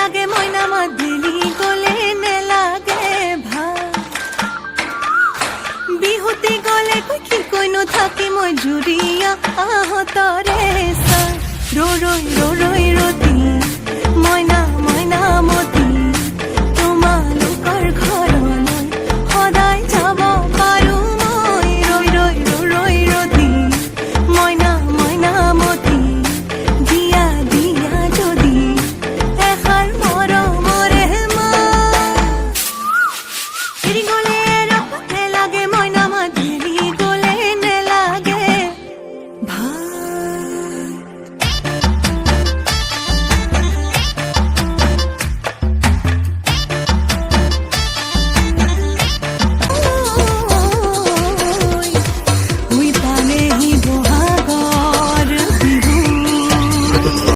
লাগে মইনা মাদিলি গলে নেলাগে ভাল বিহুতি গলে কি কইনো থাকি মই জুৰিয়া আহতৰে চা ৰ